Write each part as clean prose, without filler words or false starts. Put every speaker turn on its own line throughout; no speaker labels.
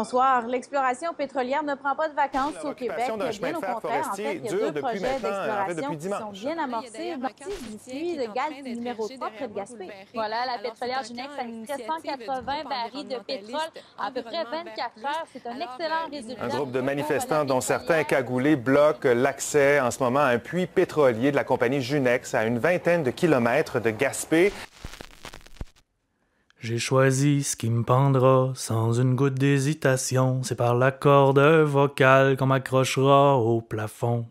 Bonsoir. L'exploration pétrolière ne prend pas de vacances au Québec.
De chemin
Bien
de
au
fer
contraire, en fait, il y a
dure
deux
depuis
projets d'exploration
depuis
qui sont
dimanche.
bien amorcés, partis du puits de gaz numéro 3 près de Gaspé.
Voilà, la pétrolière Junex a extrait 180 barils de pétrole en à peu près 24 heures. C'est un excellent résultat.
Un groupe de manifestants, dont certains cagoulés, bloquent l'accès en ce moment à un puits pétrolier de la compagnie Junex à une vingtaine de kilomètres de Gaspé.
J'ai choisi ce qui me pendra sans une goutte d'hésitation. C'est par la corde vocale qu'on m'accrochera au plafond.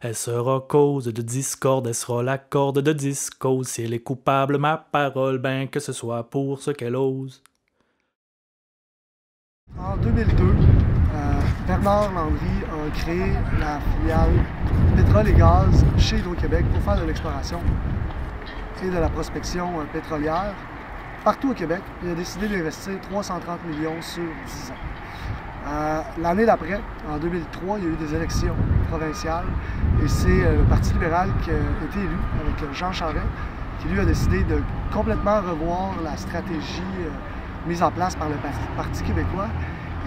Elle sera cause de discorde, elle sera la corde de discose. Si elle est coupable, ma parole, ben que ce soit pour ce qu'elle ose.
En 2002, Bernard Landry a créé la filiale pétrole et gaz chez Hydro-Québec pour faire de l'exploration et de la prospection pétrolière partout au Québec. Il a décidé d'investir 330 millions sur 10 ans. L'année d'après, en 2003, il y a eu des élections provinciales et c'est le Parti libéral qui a été élu avec Jean Charest qui lui a décidé de complètement revoir la stratégie mise en place par le Parti québécois.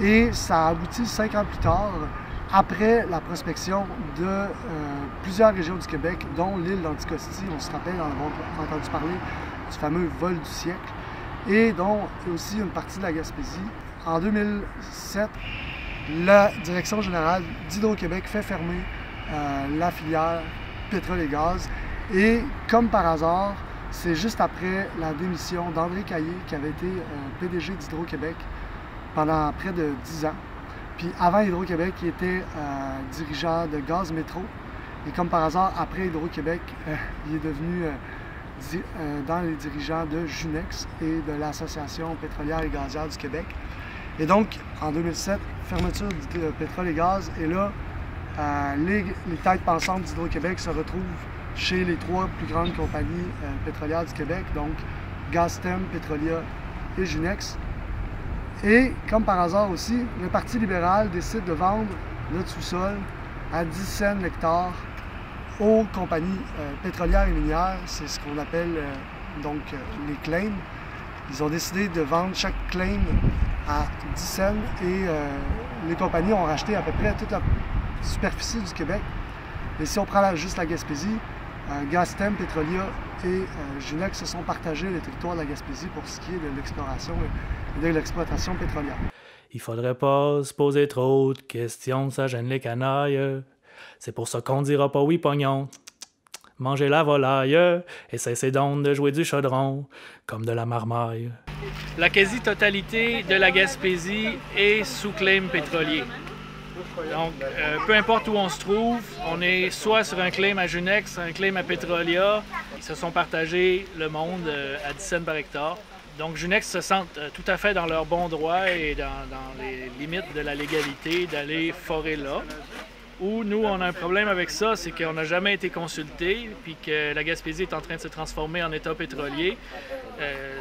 Et ça a abouti 5 ans plus tard, après la prospection de plusieurs régions du Québec, dont l'île d'Anticosti. On se rappelle, on a entendu parler du fameux vol du siècle, et dont aussi une partie de la Gaspésie. En 2007, la direction générale d'Hydro-Québec fait fermer la filière pétrole et gaz. Et comme par hasard, c'est juste après la démission d'André Caillé, qui avait été PDG d'Hydro-Québec pendant près de 10 ans. Puis avant Hydro-Québec, il était dirigeant de Gaz Métro. Et comme par hasard, après Hydro-Québec, il est devenu dans les dirigeants de Junex et de l'Association pétrolière et gazière du Québec. Et donc, en 2007, fermeture du pétrole et gaz. Et là, les têtes pensantes d'Hydro-Québec se retrouvent chez les 3 plus grandes compagnies pétrolières du Québec, donc Gaztem, Petrolia et Junex. Et, comme par hasard aussi, le Parti libéral décide de vendre notre sous-sol à 10 cents l'hectare aux compagnies pétrolières et minières. C'est ce qu'on appelle les claims. Ils ont décidé de vendre chaque claim à 10 cents et les compagnies ont racheté à peu près toute la superficie du Québec. Et si on prend juste la Gaspésie, Gaztem, Petrolia et Junex se sont partagés les territoires de la Gaspésie pour ce qui est de l'exploration et de l'exploitation pétrolière.
Il faudrait pas se poser trop de questions, ça gêne les canailles. C'est pour ça qu'on dira pas oui pognon. Mangez la volaille et cessez donc de jouer du chaudron comme de la marmaille. La quasi-totalité de la Gaspésie est sous claim pétrolier. Donc, peu importe où on se trouve, on est soit sur un claim à Junex, un claim à Petrolia. Ils se sont partagés le monde à 10 cents par hectare. Donc, Junex se sentent tout à fait dans leur bon droit et dans les limites de la légalité d'aller forer là. Où nous, on a un problème avec ça, c'est qu'on n'a jamais été consulté, puis que la Gaspésie est en train de se transformer en État pétrolier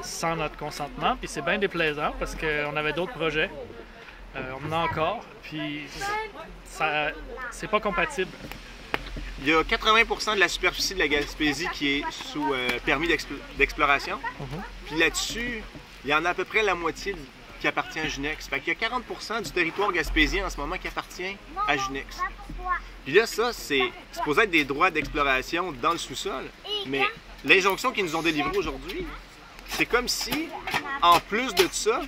sans notre consentement. Puis c'est bien déplaisant parce qu'on avait d'autres projets. On en a encore, puis c'est pas compatible.
Il y a 80% de la superficie de la Gaspésie qui est sous permis d'exploration. Puis là-dessus, il y en a à peu près la moitié qui appartient à Junex. Fait qu'il y a 40% du territoire gaspésien en ce moment qui appartient à Junex. Puis là, ça, c'est supposé être des droits d'exploration dans le sous-sol. Mais l'injonction qu'ils nous ont délivrée aujourd'hui, c'est comme si, en plus de ça,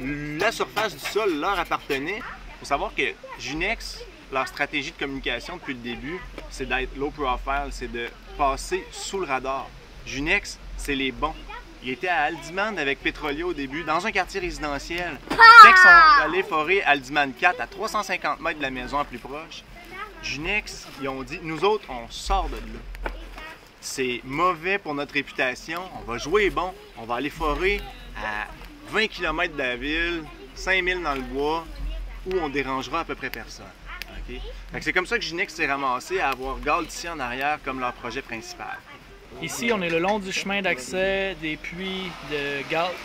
la surface du sol leur appartenait. Il faut savoir que Junex, leur stratégie de communication depuis le début, c'est d'être low profile, c'est de passer sous le radar. Junex, c'est les bons. Ils étaient à Haldimand avec Petrolia au début, dans un quartier résidentiel. Quand ils sont allés forer Haldimand 4 à 350 mètres de la maison la plus proche, Junex, ils ont dit, nous autres, on sort de là. C'est mauvais pour notre réputation, on va jouer bon, on va aller forer à 20 km de la ville, 5000 dans le bois, où on dérangera à peu près personne. Okay? C'est comme ça que Junex s'est ramassé à avoir Galt ici en arrière comme leur projet principal.
Ici, on est le long du chemin d'accès des puits de Galt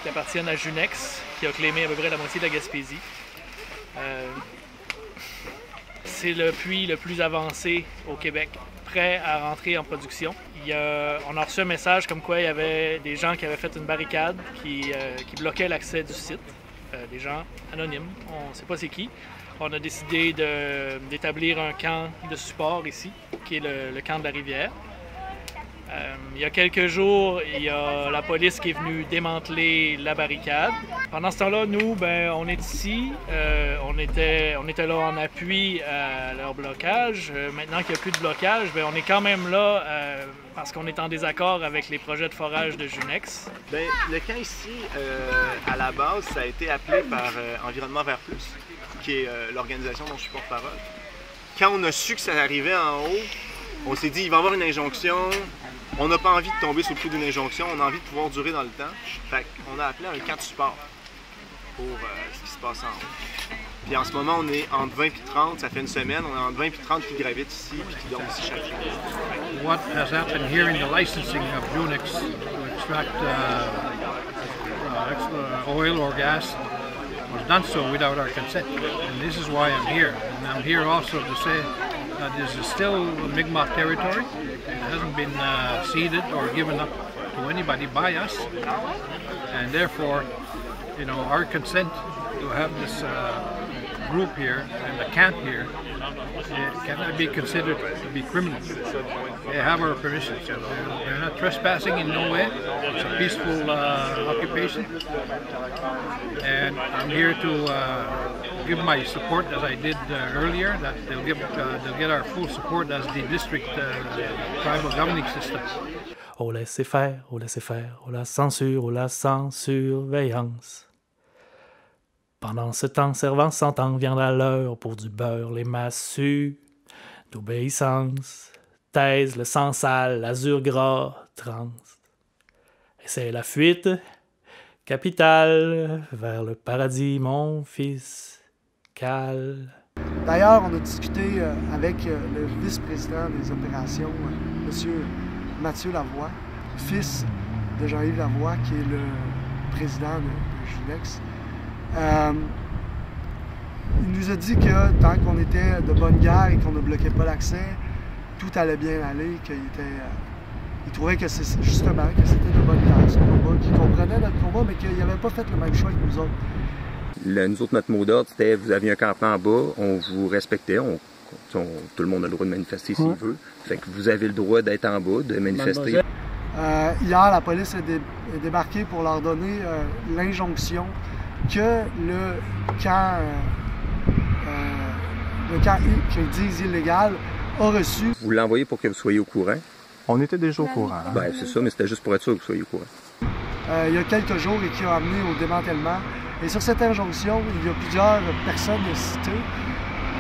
qui appartiennent à Junex, qui a claimé à peu près la moitié de la Gaspésie. C'est le puits le plus avancé au Québec, prêt à rentrer en production. On a reçu un message comme quoi il y avait des gens qui avaient fait une barricade qui bloquait l'accès du site. des gens anonymes, on ne sait pas c'est qui. On a décidé d'établir un camp de support ici, qui est le camp de la rivière. Il y a quelques jours, il y a la police qui est venue démanteler la barricade. Pendant ce temps-là, nous, on est ici. On était là en appui à leur blocage. Maintenant qu'il n'y a plus de blocage, on est quand même là parce qu'on est en désaccord avec les projets de forage de Junex.
Le camp ici, à la base, ça a été appelé par Environnement Vert Plus, qui est l'organisation dont je suis porte-parole. Quand on a su que ça arrivait en haut, on s'est dit il va y avoir une injonction. On n'a pas envie de tomber sous le coup d'une injonction, on a envie de pouvoir durer dans le temps. Fait qu'on a appelé un camp de support pour ce qui se passe en haut. Puis en ce moment, on est entre 20 et 30, ça fait une semaine, on est entre 20 et 30 qui gravitent ici et qui dorment ici chaque jour.
What has happened here in the licensing of Junex to extract oil or gas was done so without our consent. And this is why I'm here. And I'm here also to say that this is still Mi'kmaq territory. It hasn't been ceded or given up to anybody by us, and therefore, our consent to have this group here and the camp here cannot be considered to be criminal. They have our permission, so they're not trespassing in no way. It's a peaceful occupation, and I'm here to give my support as I did earlier. That they'll get our full support as the district tribal governing system.
Oh laissez faire, oh laissez faire, oh la censure, oh la sans-surveillance. Pendant ce temps, servant s'entend viendra l'heure pour du beurre, les massues d'obéissance, taise le sang sale, l'azur gras, trans. Et c'est la fuite capitale vers le paradis, mon fils, cal.
D'ailleurs, on a discuté avec le vice-président des opérations, M. Mathieu Lavoie, fils de Jean-Yves Lavoie, qui est le président de Junex. Il nous a dit que tant qu'on était de bonne guerre et qu'on ne bloquait pas l'accès, tout allait bien aller, il trouvait que c'est justement que c'était de bonne guerre, son combat, qu'il comprenait notre combat, mais qu'il n'avait pas fait le même choix que nous autres.
Nous autres, notre mot d'ordre, c'était vous aviez un campement en bas, on vous respectait, tout le monde a le droit de manifester s'il veut. Fait que vous avez le droit d'être en bas, de manifester.
Hier, la police est débarquée pour leur donner l'injonction que le camp qu'ils disent illégal a reçu.
Vous l'envoyez pour que vous soyez au courant?
On était déjà au courant. Hein?
Ben, c'est ça, mais c'était juste pour être sûr que vous soyez au courant.
Il y a quelques jours et qui a amené au démantèlement. Et sur cette injonction, il y a plusieurs personnes citées.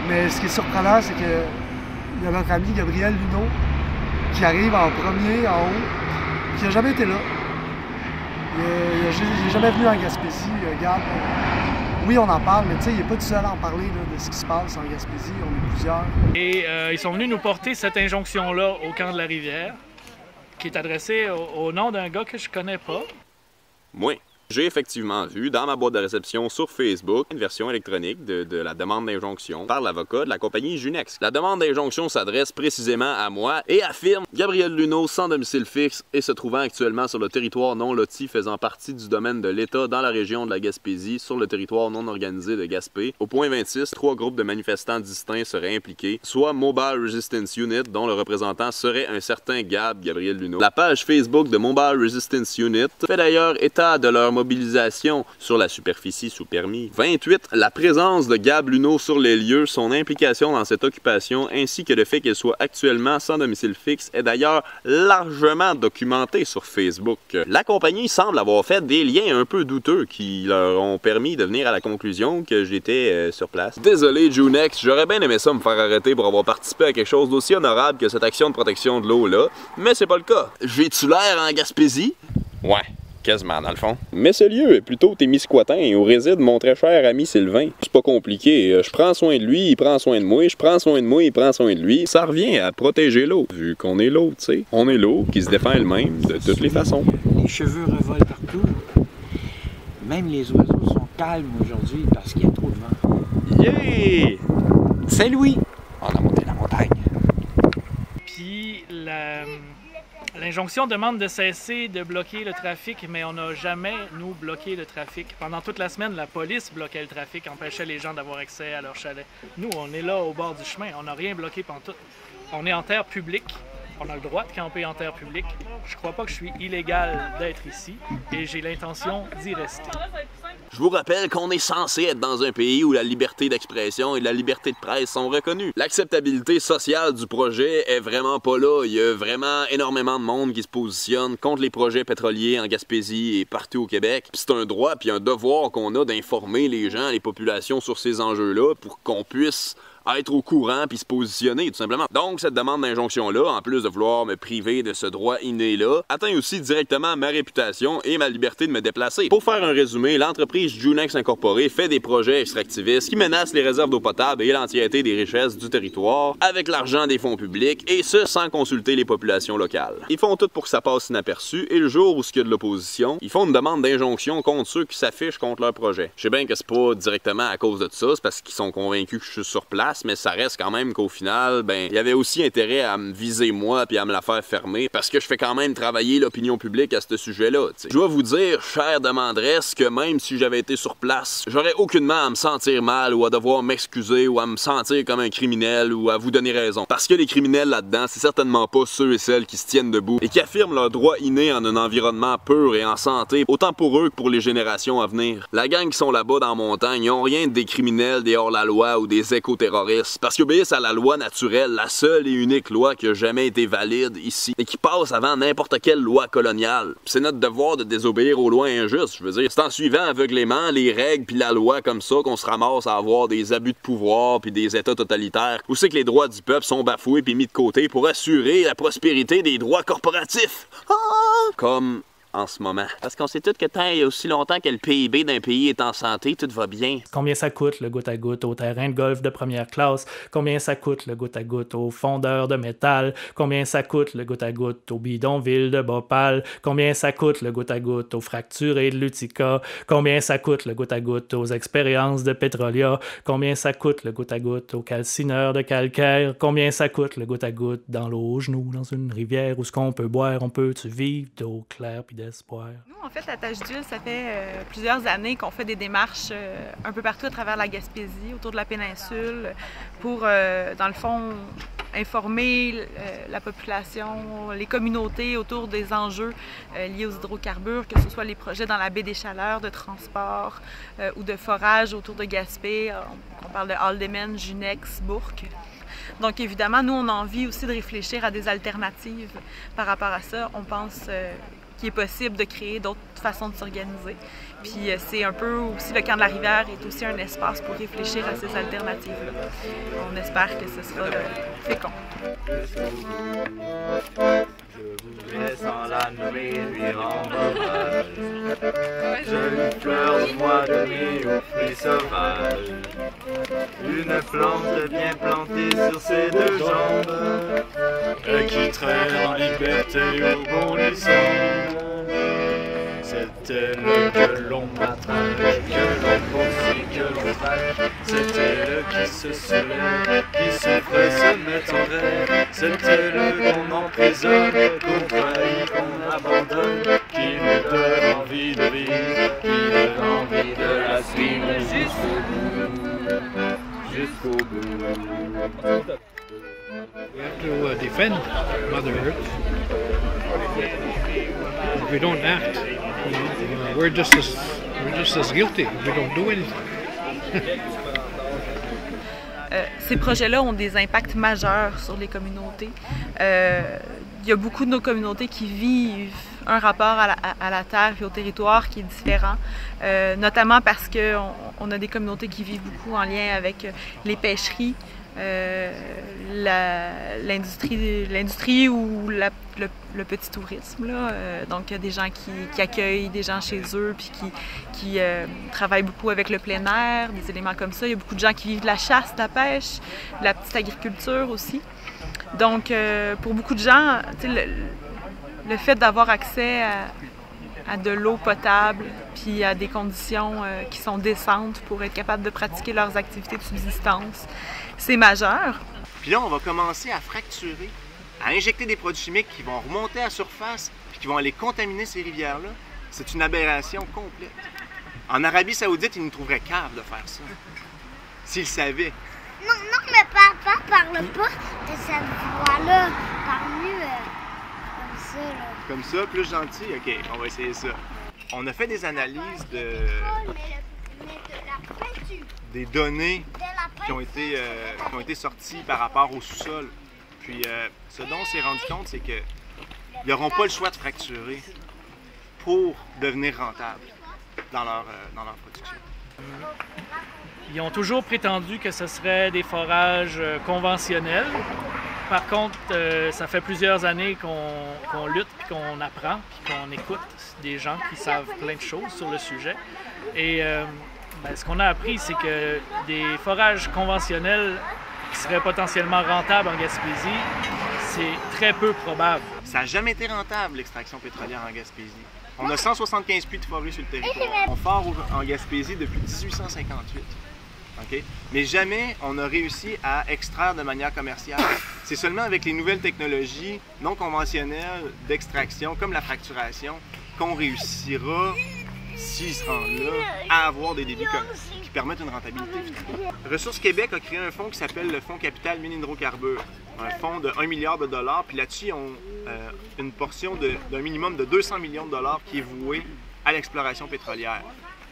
Mais ce qui est surprenant, c'est qu'il y a notre ami Gabriel Luneau qui arrive en premier, en haut, qui n'a jamais été là. Il n'est jamais venu en Gaspésie. Regarde, oui, on en parle, mais tu sais, il n'est pas tout seul à en parler là, de ce qui se passe en Gaspésie. On est plusieurs.
Et ils sont venus nous porter cette injonction-là au camp de la rivière, qui est adressée au nom d'un gars que je connais pas.
Moi, j'ai effectivement vu dans ma boîte de réception sur Facebook une version électronique de la demande d'injonction par l'avocat de la compagnie Junex. La demande d'injonction s'adresse précisément à moi et affirme Gabriel Luneau, sans domicile fixe et se trouvant actuellement sur le territoire non loti faisant partie du domaine de l'État dans la région de la Gaspésie sur le territoire non organisé de Gaspé. Au point 26, 3 groupes de manifestants distincts seraient impliqués, soit Mobile Resistance Unit dont le représentant serait un certain Gabriel Luneau. La page Facebook de Mobile Resistance Unit fait d'ailleurs état de leur mobilisation sur la superficie sous permis. 28. La présence de Gab Luneau sur les lieux, son implication dans cette occupation, ainsi que le fait qu'il soit actuellement sans domicile fixe est d'ailleurs largement documenté sur Facebook. La compagnie semble avoir fait des liens un peu douteux qui leur ont permis de venir à la conclusion que j'étais sur place. Désolé Junex, j'aurais bien aimé ça me faire arrêter pour avoir participé à quelque chose d'aussi honorable que cette action de protection de l'eau là, mais c'est pas le cas. J'ai-tu l'air en Gaspésie? Ouais. Quasiment, dans le fond. Mais ce lieu est plutôt Témiscouatin où réside mon très cher ami Sylvain. C'est pas compliqué. Je prends soin de lui, il prend soin de moi, je prends soin de moi, il prend soin de lui. Ça revient à protéger l'eau, vu qu'on est l'eau, tu sais. On est l'eau qui se défend elle-même de toutes les façons.
Les cheveux revolent partout. Même les oiseaux sont calmes aujourd'hui parce qu'il y a trop de vent.
Yeah!
Saint-Louis! On a monté la montagne.
Puis L'injonction demande de cesser de bloquer le trafic, mais on n'a jamais, nous, bloqué le trafic. Pendant toute la semaine, la police bloquait le trafic, empêchait les gens d'avoir accès à leur chalet. Nous, on est là au bord du chemin, on n'a rien bloqué pantoute. On est en terre publique, on a le droit de camper en terre publique. Je crois pas que je suis illégal d'être ici et j'ai l'intention d'y rester.
Je vous rappelle qu'on est censé être dans un pays où la liberté d'expression et la liberté de presse sont reconnues. L'acceptabilité sociale du projet est vraiment pas là. Il y a vraiment énormément de monde qui se positionne contre les projets pétroliers en Gaspésie et partout au Québec. C'est un droit puis un devoir qu'on a d'informer les gens, les populations sur ces enjeux-là pour qu'on puisse être au courant puis se positionner, tout simplement. Donc, cette demande d'injonction-là, en plus de vouloir me priver de ce droit inné-là, atteint aussi directement ma réputation et ma liberté de me déplacer. Pour faire un résumé, l'entreprise Junex Incorporée fait des projets extractivistes qui menacent les réserves d'eau potable et l'entièreté des richesses du territoire avec l'argent des fonds publics, et ce, sans consulter les populations locales. Ils font tout pour que ça passe inaperçu, et le jour où il y a de l'opposition, ils font une demande d'injonction contre ceux qui s'affichent contre leur projet. Je sais bien que c'est pas directement à cause de ça, c'est parce qu'ils sont convaincus que je suis sur place, mais ça reste quand même qu'au final, ben, il y avait aussi intérêt à me viser moi puis à me la faire fermer parce que je fais quand même travailler l'opinion publique à ce sujet-là. Je dois vous dire, chère demanderesse, que même si j'avais été sur place, j'aurais aucunement à me sentir mal ou à devoir m'excuser ou à me sentir comme un criminel ou à vous donner raison. Parce que les criminels là-dedans, c'est certainement pas ceux et celles qui se tiennent debout et qui affirment leur droit inné en un environnement pur et en santé, autant pour eux que pour les générations à venir. La gang qui sont là-bas dans la montagne, ils ont rien des criminels, des hors-la-loi ou des éco-terroristes. Parce qu'ils obéissent à la loi naturelle, la seule et unique loi qui a jamais été valide ici, et qui passe avant n'importe quelle loi coloniale. C'est notre devoir de désobéir aux lois injustes, je veux dire. C'est en suivant aveuglément les règles puis la loi comme ça qu'on se ramasse à avoir des abus de pouvoir puis des états totalitaires, où c'est que les droits du peuple sont bafoués puis mis de côté pour assurer la prospérité des droits corporatifs. Comme en ce moment. Parce qu'on sait tous que tant il y a aussi longtemps que le PIB d'un pays est en santé, tout va bien.
Combien ça coûte le goutte à goutte au terrain de golf de première classe? Combien ça coûte le goutte à goutte au fondeur de métal? Combien ça coûte le goutte à goutte au bidonville de Bhopal? Combien ça coûte le goutte à goutte aux fracturés de l'Utica? Combien ça coûte le goutte à goutte aux expériences de Petrolia? Combien ça coûte le goutte à goutte aux calcineurs de calcaire? Combien ça coûte le goutte à goutte dans l'eau aux genoux, dans une rivière où ce qu'on peut boire, on peut-tu vivre d'eau claire puis d'espoir?
Nous, en fait, à Tache d'Huile, ça fait plusieurs années qu'on fait des démarches un peu partout à travers la Gaspésie, autour de la péninsule, pour, dans le fond, informer la population, les communautés autour des enjeux liés aux hydrocarbures, que ce soit les projets dans la baie des Chaleurs de transport ou de forage autour de Gaspé. On parle de Haldimand, Junex, Bourque. Donc évidemment, nous, on a envie aussi de réfléchir à des alternatives par rapport à ça. On pense qu'il est possible de créer d'autres façons de s'organiser. Puis c'est un peu aussi, le camp de la rivière est aussi un espace pour réfléchir à ces alternatives-là. On espère que ce sera fécond.
Je voudrais sans la nommer lui rendre hommage. Jeune fleur du mois de mai aux fruits sauvages. Une plante bien plantée sur ses deux jambes, qui traîne en liberté au bon lui semble. C'est elle que l'on matraque, que l'on poursuit, que l'on traque. C'est elle qui se soulève, qui se ferait se mettre en rêve. C'est elle qu'on emprisonne, qu'on trahit, qu'on abandonne, qui nous donne envie de vivre, qui donne envie de la suivre jusqu'au bout, jusqu'au bout.
We have to defend Mother Earth. If we don't act, we're just as guilty if we don't do anything.
Ces projets-là ont des impacts majeurs sur les communautés. Il y a beaucoup de nos communautés qui vivent un rapport à la terre et au territoire qui est différent, notamment parce qu'on a des communautés qui vivent beaucoup en lien avec les pêcheries, l'industrie ou le petit tourisme. Donc, il y a des gens qui accueillent des gens chez eux puis qui travaillent beaucoup avec le plein air, des éléments comme ça. Il y a beaucoup de gens qui vivent de la chasse, de la pêche, de la petite agriculture aussi. Donc, pour beaucoup de gens, le fait d'avoir accès à de l'eau potable puis à des conditions qui sont décentes pour être capable de pratiquer leurs activités de subsistance, c'est majeur.
Puis là, on va commencer à fracturer à injecter des produits chimiques qui vont remonter à la surface et qui vont aller contaminer ces rivières-là, c'est une aberration complète. En Arabie Saoudite, ils nous trouveraient cave de faire ça, s'ils savaient.
Non, mais papa parle pas de cette voix-là. Parle mieux comme ça. Là.
Comme ça, plus gentil? OK, on va essayer ça. On a fait des analyses des données qui ont été sorties par rapport au sous-sol. Puis, ce dont on s'est rendu compte, c'est qu'ils n'auront pas le choix de fracturer pour devenir rentables dans leur production.
Ils ont toujours prétendu que ce serait des forages conventionnels. Par contre, ça fait plusieurs années qu'on lutte, puis qu'on apprend, puis qu'on écoute des gens qui savent plein de choses sur le sujet. Et ce qu'on a appris, c'est que des forages conventionnels qui seraient potentiellement rentables en Gaspésie, c'est très peu probable.
Ça n'a jamais été rentable, l'extraction pétrolière en Gaspésie. On a 175 puits de forêt sur le territoire. On fort en Gaspésie depuis 1858. Okay? Mais jamais on a réussi à extraire de manière commerciale. C'est seulement avec les nouvelles technologies non conventionnelles d'extraction, comme la fracturation, qu'on réussira, s'ils se rendent là, à avoir des débits qui permettent une rentabilité. Ressources Québec a créé un fonds qui s'appelle le Fonds Capital Mines Hydrocarbures. Un fonds de 1 milliard de dollars, puis là-dessus, ils ont une portion d'un minimum de 200 millions de dollars qui est voué à l'exploration pétrolière.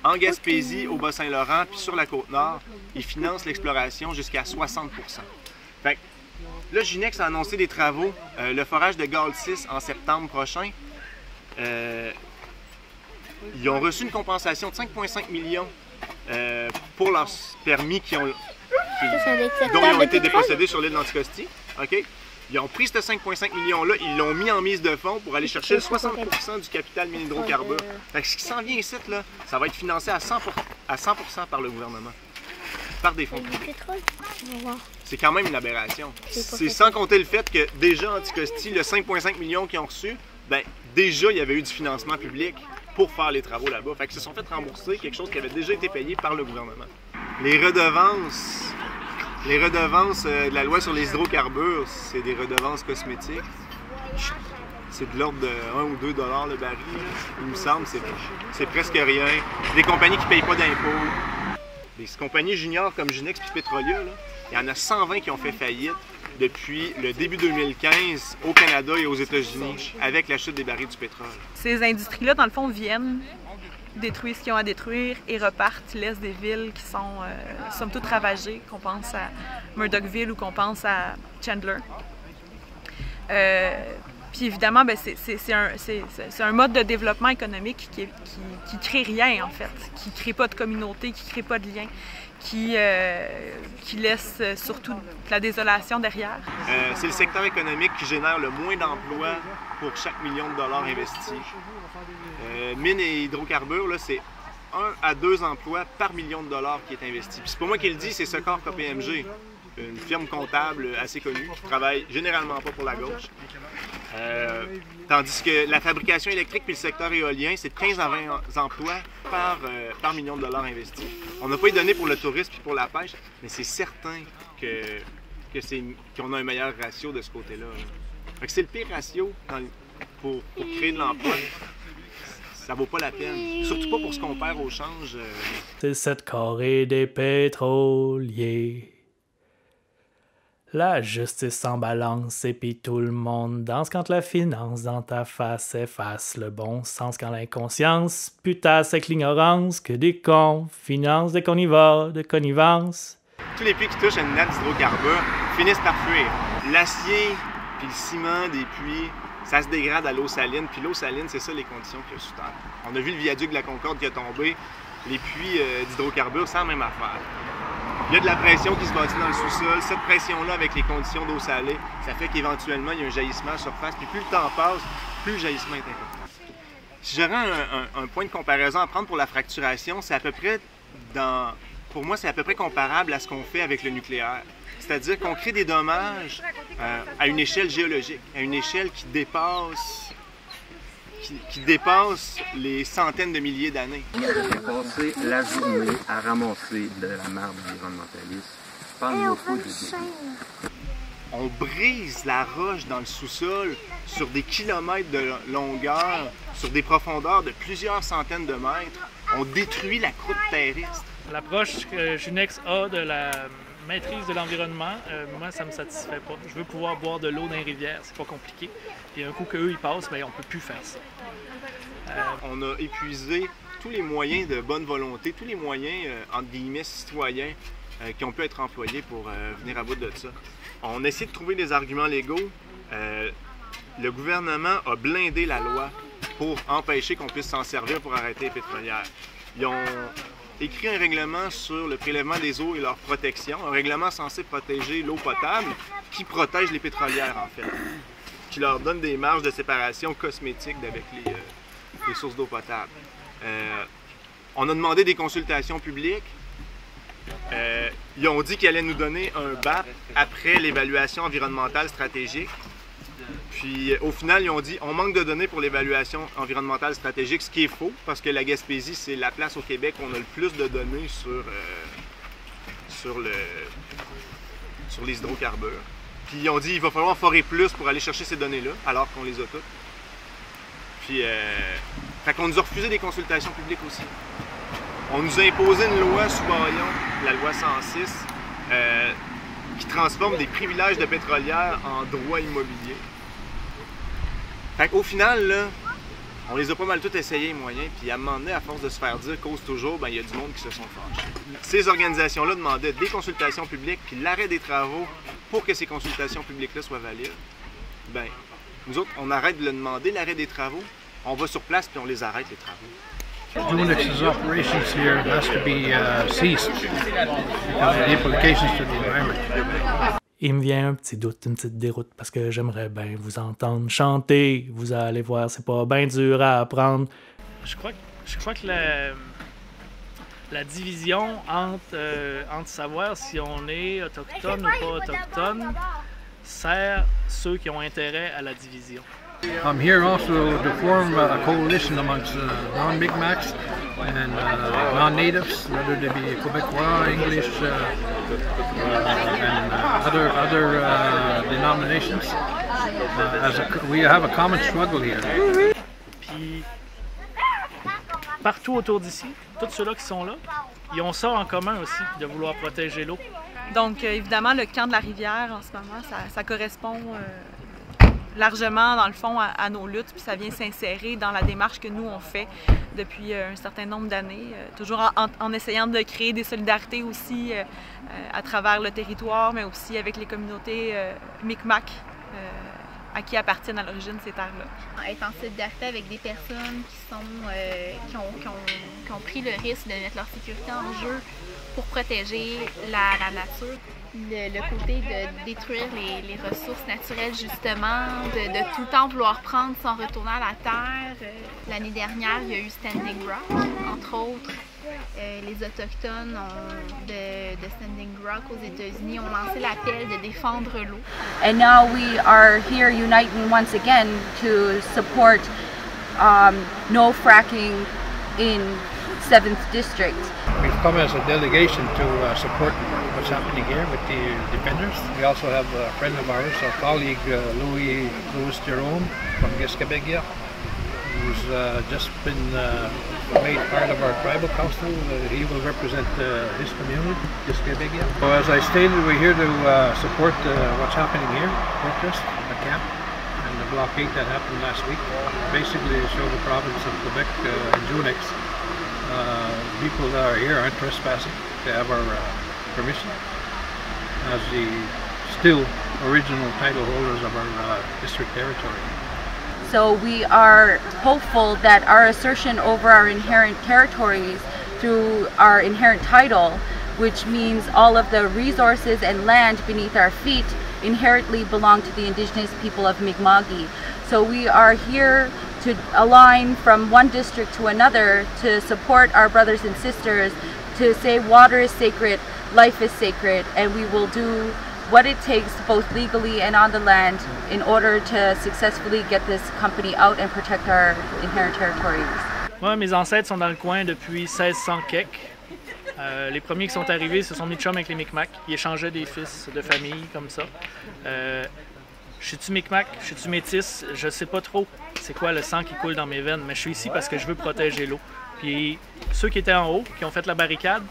En Gaspésie, au Bas-Saint-Laurent, puis sur la Côte-Nord, ils financent l'exploration jusqu'à 60%. Fait que, là, Junex a annoncé des travaux, le forage de Galt 6 en septembre prochain. Ils ont reçu une compensation de 5,5 millions pour leurs permis dont ils ont été dépossédés sur l'île d'Anticosti. Okay? Ils ont pris ce 5,5 millions-là, ils l'ont mis en mise de fonds pour aller chercher le 60% du capital mine hydrocarbures. Fait que ce qui s'en vient ici, là, ça va être financé à 100% par le gouvernement, par des fonds publics. C'est quand même une aberration. C'est sans compter le fait que déjà Anticosti, le 5,5 millions qu'ils ont reçu, ben déjà il y avait eu du financement public pour faire les travaux là-bas. Fait qu'ils se sont fait rembourser quelque chose qui avait déjà été payé par le gouvernement. Les redevances de la loi sur les hydrocarbures, c'est des redevances cosmétiques. C'est de l'ordre de 1 ou 2 $ le baril. Il me semble, c'est presque rien. Des compagnies qui ne payent pas d'impôts. Des compagnies juniors comme Junex et Petrolia, là, il y en a 120 qui ont fait faillite depuis le début 2015 au Canada et aux États-Unis avec la chute des barils du pétrole.
Ces industries-là, dans le fond, viennent, détruisent ce qu'ils ont à détruire et repartent, laissent des villes qui sont somme toute ravagées, qu'on pense à Murdochville ou qu'on pense à Chandler. Puis évidemment, ben, c'est un mode de développement économique qui crée rien, en fait, qui crée pas de communauté, qui crée pas de lien, qui laisse surtout de la désolation derrière.
C'est le secteur économique qui génère le moins d'emplois pour chaque million de dollars investis. Mines et hydrocarbures, c'est 1 à 2 emplois par million de dollars qui est investi. Puis c'est pas moi qui le dis, c'est Secor KPMG, une firme comptable assez connue qui travaille généralement pas pour la gauche. Tandis que la fabrication électrique puis le secteur éolien, c'est de 15 à 20 emplois par million de dollars investis. On n'a pas eu donné pour le tourisme et pour la pêche, mais c'est certain qu'on a un meilleur ratio de ce côté-là. C'est le pire ratio pour créer de l'emploi. Ça vaut pas la peine. Surtout pas pour ce qu'on perd au change.
C'est cette carrée des pétroliers. La justice en balance et puis tout le monde danse quand la finance dans ta face efface le bon sens quand l'inconscience putasse avec l'ignorance que des cons financent des connivores de connivence.
Tous les puits qui touchent à une nappe d'hydrocarbures finissent par fuir. L'acier puis le ciment des puits, ça se dégrade à l'eau saline, puis l'eau saline, c'est ça les conditions qu'il y a sous terre. On a vu le viaduc de la Concorde qui a tombé, les puits d'hydrocarbures, c'est la même affaire. Il y a de la pression qui se bâtit dans le sous-sol. Cette pression-là, avec les conditions d'eau salée, ça fait qu'éventuellement, il y a un jaillissement à surface. Puis plus le temps passe, plus le jaillissement est important. Si j'aurais un point de comparaison à prendre pour la fracturation, c'est à peu près pour moi, c'est à peu près comparable à ce qu'on fait avec le nucléaire. C'est-à-dire qu'on crée des dommages à une échelle géologique, à une échelle qui dépasse les centaines de milliers d'années.
J'ai passé la journée à ramasser de la marde environnementaliste. Parle-moi pas de
On brise la roche dans le sous-sol sur des kilomètres de longueur, sur des profondeurs de plusieurs centaines de mètres. On détruit la croûte terrestre.
L'approche que Junex a de la maîtrise de l'environnement, moi, ça me satisfait pas. Je veux pouvoir boire de l'eau dans les rivières, c'est pas compliqué. Puis un coup qu'eux, ils passent, bien, on peut plus faire ça.
On a épuisé tous les moyens de bonne volonté, tous les moyens, entre guillemets, citoyens qui ont pu être employés pour venir à bout de ça. On a essayé de trouver des arguments légaux. Le gouvernement a blindé la loi pour empêcher qu'on puisse s'en servir pour arrêter les pétrolières. Ils ont écrit un règlement sur le prélèvement des eaux et leur protection, un règlement censé protéger l'eau potable qui protège les pétrolières en fait, qui leur donne des marges de séparation cosmétiques avec les sources d'eau potable. On a demandé des consultations publiques. Ils ont dit qu'ils allaient nous donner un BAP après l'évaluation environnementale stratégique. Puis au final, ils ont dit on manque de données pour l'évaluation environnementale stratégique, ce qui est faux, parce que la Gaspésie, c'est la place au Québec où on a le plus de données sur les hydrocarbures. Puis ils ont dit il va falloir forer plus pour aller chercher ces données-là, alors qu'on les a toutes. Puis, fait qu'on nous a refusé des consultations publiques aussi. On nous a imposé une loi sous bâillon, la loi 106, qui transforme des privilèges de pétrolières en droits immobiliers. Fait qu'au final, là, on les a pas mal tous essayés, les moyens, puis à un moment donné, à force de se faire dire cause toujours, ben il y a du monde qui se sont fâchés. Ces organisations-là demandaient des consultations publiques, puis l'arrêt des travaux pour que ces consultations publiques-là soient valides. Ben, nous autres, on arrête de le demander, l'arrêt des travaux, on va sur place, puis on les arrête, les travaux.
Junex's operations here has to be ceased because of the implications to the environment.
Il me vient un petit doute, une petite déroute, parce que j'aimerais bien vous entendre chanter. Vous allez voir, c'est pas bien dur à apprendre. Je crois que la division entre savoir si on est autochtone ou pas autochtone sert ceux qui ont intérêt à la division.
I'm here also to form a coalition amongst non-Mi'kmaq and non-natives, whether they be Quebecois, English, and other denominations. We have a common struggle here.
Puis, partout autour d'ici, tous ceux-là qui sont là, ils ont ça en commun aussi, de vouloir protéger l'eau.
Donc, évidemment, le camp de la rivière, en ce moment, ça correspond largement, dans le fond, à nos luttes, puis ça vient s'insérer dans la démarche que nous, on fait depuis un certain nombre d'années, toujours en essayant de créer des solidarités aussi à travers le territoire, mais aussi avec les communautés Mi'kmaq à qui appartiennent à l'origine ces terres-là.
Être en solidarité avec des personnes qui ont pris le risque de mettre leur sécurité en jeu pour protéger la nature. Le côté de détruire les ressources naturelles, justement, de tout le temps vouloir prendre sans retourner à la terre. L'année dernière, il y a eu Standing Rock, entre autres. Les Autochtones de Standing Rock aux États-Unis ont lancé l'appel de défendre l'eau.
And now we are here uniting once again to support no fracking in 7th District.
We've come as a delegation to support what's happening here with the defenders. We also have a friend of ours, our colleague Louis Jerome from Guescabegia, who's just been made part of our tribal council. He will represent his community, Guescabegia. So as I stated, we're here to support what's happening here, protest, the camp, and the blockade that happened last week. Basically to show the province of Quebec and Junex people that are here aren't trespassing. They have our permission as the still original title holders of our district territory.
So we are hopeful that our assertion over our inherent territories through our inherent title, which means all of the resources and land beneath our feet, inherently belong to the Indigenous people of Mi'kma'ki. So we are here to align from one district to another to support our brothers and sisters, to say water is sacred, life is sacred, and we will do what it takes both legally and on the land in order to successfully get this company out and protect our inherent territories.
Moi, mes ancêtres sont dans le coin depuis 1600 quelque. Les premiers qui sont arrivés, ce sont mes chums avec les Micmacs. Ils échangeaient des fils de famille comme ça. Je suis-tu Micmac? Je suis-tu métis? Je sais pas trop c'est quoi le sang qui coule dans mes veines, mais je suis ici parce que je veux protéger l'eau. Puis ceux qui étaient en haut, qui ont fait la barricade,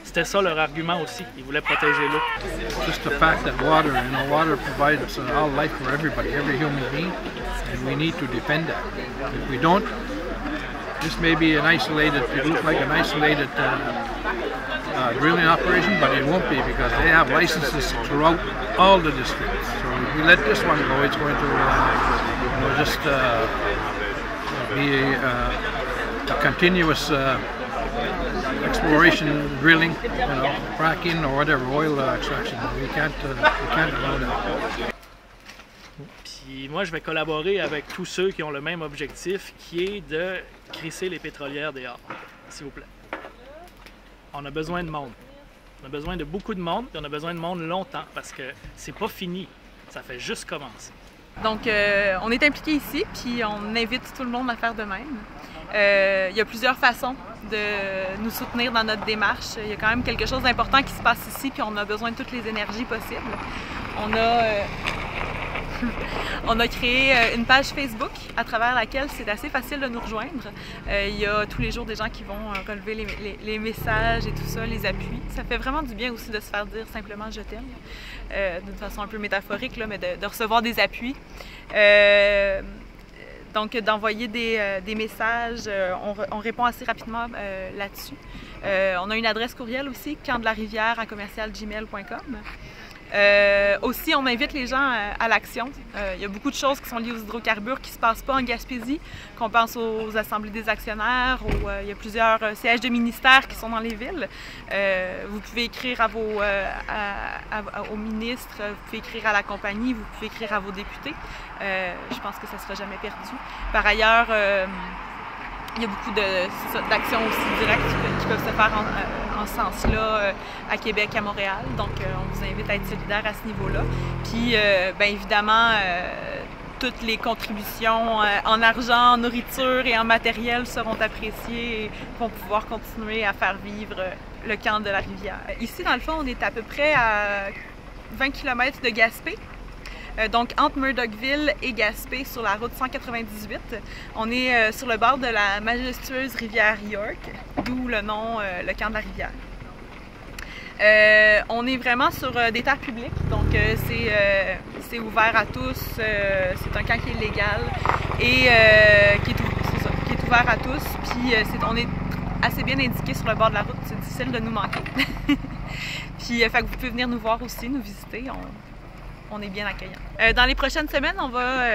c'était ça leur argument aussi. Ils voulaient protéger l'eau.
Just the fact that water, water provides all life for everybody, every human being, and we need to defend that. If we don't, this may be an isolated, it looks like an isolated drilling operation, but it won't be because they have licenses throughout all the districts. So if we let this one go, it's going to just be a continuous exploration, drilling, fracking or whatever, oil extraction. We can't allow that.
Puis moi, je vais collaborer avec tous ceux qui ont le même objectif, qui est de crisser les pétrolières dehors, s'il vous plaît. On a besoin de monde. On a besoin de beaucoup de monde, et on a besoin de monde longtemps, parce que c'est pas fini. Ça fait juste commencer.
Donc, on est impliqués ici, puis on invite tout le monde à faire de même. Il y a plusieurs façons de nous soutenir dans notre démarche. Il y a quand même quelque chose d'important qui se passe ici, puis on a besoin de toutes les énergies possibles. On a créé une page Facebook à travers laquelle c'est assez facile de nous rejoindre. Il y a tous les jours des gens qui vont relever les messages et tout ça, les appuis. Ça fait vraiment du bien aussi de se faire dire simplement « je t'aime », d'une façon un peu métaphorique, là, mais de recevoir des appuis. Donc d'envoyer des messages, on répond assez rapidement là-dessus. On a une adresse courriel aussi, campdelarivière@gmail.com. Aussi, on invite les gens à l'action. Il y a beaucoup de choses qui sont liées aux hydrocarbures qui ne se passent pas en Gaspésie, qu'on pense aux assemblées des actionnaires, il y a plusieurs sièges de ministères qui sont dans les villes. Vous pouvez écrire aux ministres, vous pouvez écrire à la compagnie, vous pouvez écrire à vos députés. Je pense que ça ne sera jamais perdu. Par ailleurs, il y a beaucoup d'actions aussi directes qui peuvent se faire en ce sens-là à Québec, à Montréal. Donc, on vous invite à être solidaires à ce niveau-là. Puis, bien évidemment, toutes les contributions en argent, en nourriture et en matériel seront appréciées et vont pouvoir continuer à faire vivre le camp de la rivière. Ici, dans le fond, on est à peu près à 20 km de Gaspé. Donc, entre Murdochville et Gaspé, sur la route 198. On est sur le bord de la majestueuse rivière York, d'où le nom, le camp de la rivière. On est vraiment sur des terres publiques, donc c'est ouvert à tous. C'est un camp qui est légal et qui est ouvert à tous. Puis on est assez bien indiqué sur le bord de la route, c'est difficile de nous manquer. Puis fait que vous pouvez venir nous voir aussi, nous visiter. On est bien accueillants. Dans les prochaines semaines, on va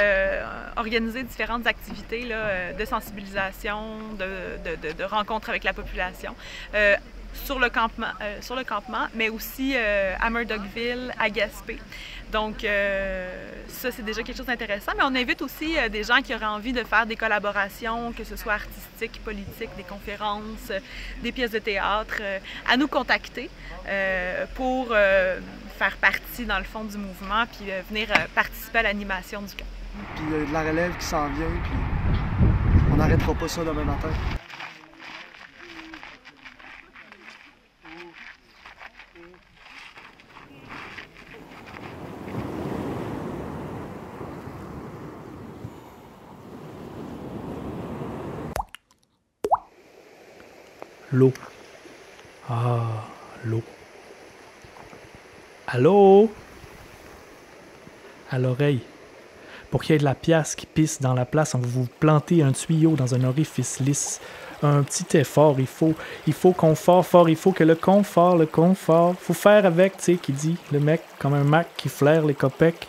organiser différentes activités là, de sensibilisation, de rencontres avec la population sur le campement, mais aussi à Murdochville, à Gaspé. Donc ça, c'est déjà quelque chose d'intéressant. Mais on invite aussi des gens qui auraient envie de faire des collaborations, que ce soit artistiques, politiques, des conférences, des pièces de théâtre, à nous contacter pour faire partie, dans le fond, du mouvement, puis venir participer à l'animation du camp.
Puis il y a de la relève qui s'en vient, puis on n'arrêtera pas ça demain matin.
L'eau. Ah, l'eau. Allô? À l'oreille. Pour qu'il y ait de la pièce qui pisse dans la place, on va vous planter un tuyau dans un orifice lisse. Un petit effort, il faut confort fort, il faut que le confort, faut faire avec, tu sais, qui dit, le mec, comme un Mac qui flaire les copecs.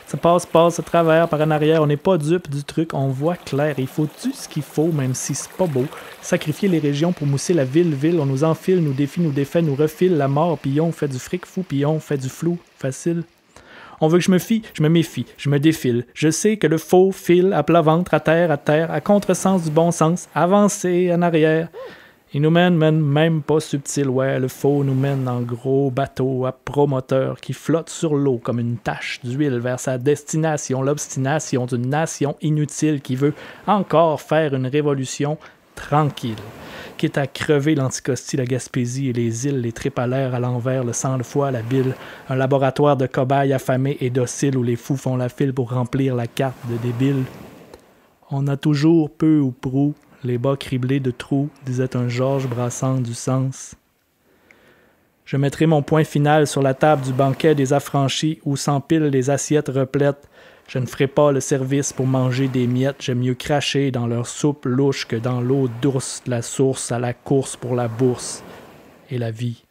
Ça passe à travers, par en arrière, on n'est pas dupe du truc, on voit clair. Il faut tout ce qu'il faut, même si c'est pas beau. Sacrifier les régions pour mousser la ville, on nous enfile, nous défie, nous défait, nous refile la mort, puis on fait du fric fou, puis on fait du flou, facile. On veut que je me fie, je me méfie, je me défile. Je sais que le faux file à plat ventre, à terre, à contresens du bon sens, avancer en arrière. Il nous mène même pas subtil, ouais, le faux nous mène en gros bateau à promoteur qui flotte sur l'eau comme une tache d'huile vers sa destination, l'obstination d'une nation inutile qui veut encore faire une révolution tranquille. quitte à crever l'Anticosti, la Gaspésie et les îles, les tripes à l'air, à l'envers, le sang, le foie, la bile, un laboratoire de cobayes affamés et dociles où les fous font la file pour remplir la carte de débiles. On a toujours peu ou prou les bas criblés de trous, disait un Georges Brassens du Sens. Je mettrai mon point final sur la table du banquet des affranchis où s'empilent les assiettes replètes. Je ne ferai pas le service pour manger des miettes, j'aime mieux cracher dans leur soupe louche que dans l'eau douce de la source à la course pour la bourse et la vie.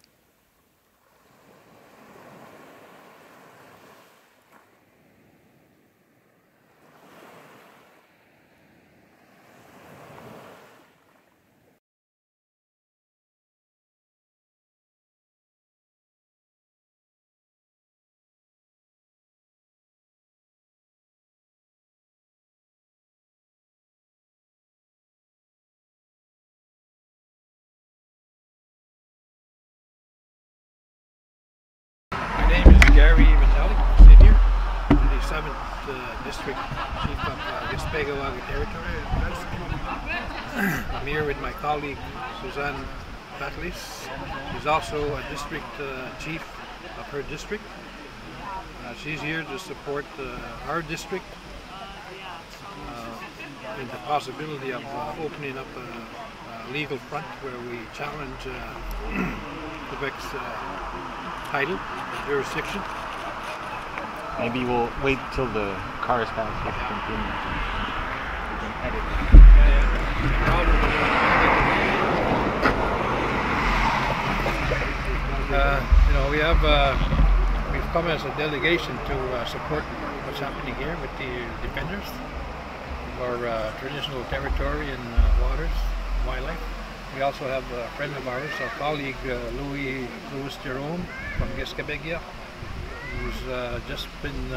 Gary Vitalik, Senior, the 7th District Chief of Gaspé-Guaga Territory. I'm here with my colleague Suzanne Batlis. She's also a District Chief of her district. She's here to support our district in the possibility of opening up a legal front where we challenge Quebec's title, jurisdiction.
Maybe we'll wait till the car is passed to continue. We can edit
we've come as a delegation to support what's happening here with the defenders of our traditional territory and waters, wildlife. We also have a friend of ours, our colleague Louis Jerome from Gaspé-Guaga, who's just been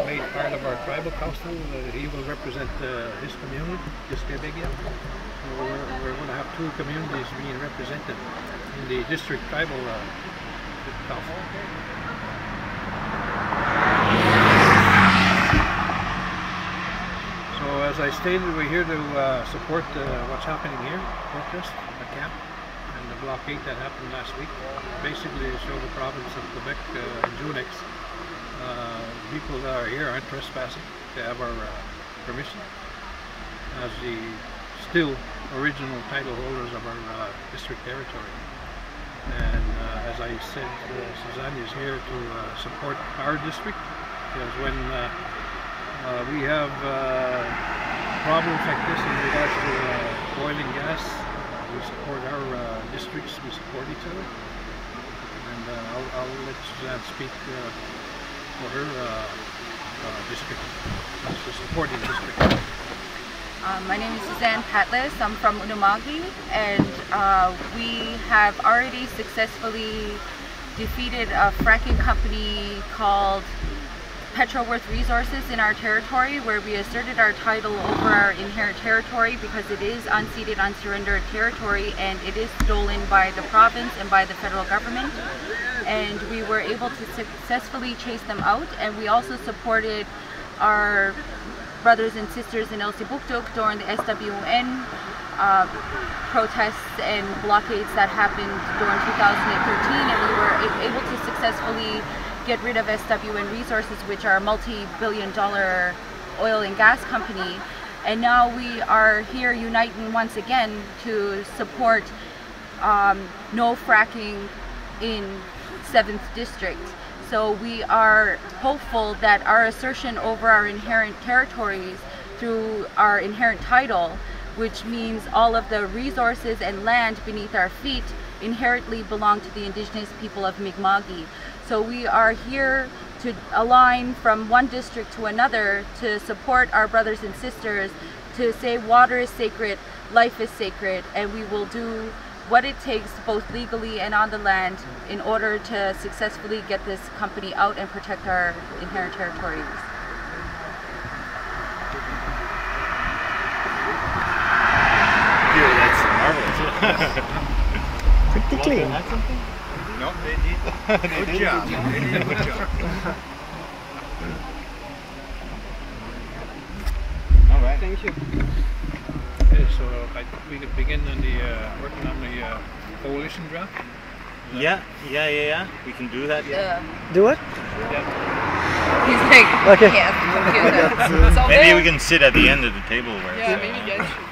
made part of our tribal council. He will represent his community, Gaspé-Guaga. So we're going to have two communities being represented in the district tribal council. So as I stated, we're here to support what's happening here, protest, the camp, and the blockade that happened last week. Basically to show the province of Quebec and Junex, people that are here aren't trespassing. They have our permission as the still original title holders of our district territory. And as I said, Suzanne is here to support our district, because when we have problems like this in regards to oil and gas, we support our districts, we support each other. And I'll let Suzanne speak for her district, that's the supporting district.
My name is Suzanne Patlis. I'm from Unama'ki, and we have already successfully defeated a fracking company called Petroworth Resources in our territory, where we asserted our title over our inherent territory because it is unceded, unsurrendered territory, and it is stolen by the province and by the federal government. And we were able to successfully chase them out, and we also supported our brothers and sisters in Elsipogtog during the SWN protests and blockades that happened during 2013, and we were able to successfully get rid of SWN Resources, which are a multi-billion-dollar oil and gas company. And now we are here uniting once again to support no fracking in 7th District. So we are hopeful that our assertion over our inherent territories through our inherent title, which means all of the resources and land beneath our feet, inherently belong to the Indigenous people of Mi'kma'ki. So we are here to align from one district to another to support our brothers and sisters, to say water is sacred, life is sacred, and we will do what it takes both legally and on the land in order to successfully get this company out and protect our inherent territories.
That's marvelous.
Pretty clean.
No, they did. Good job. They did a good job.
All right.
Thank you.
Okay, so we could begin on the working on the coalition draft.
Yeah. We can do that. Yeah.
Do it?
Yeah.
He's like,
Okay.
yeah.
Maybe we can sit at the end of the table where
Yeah,
it's,
maybe good.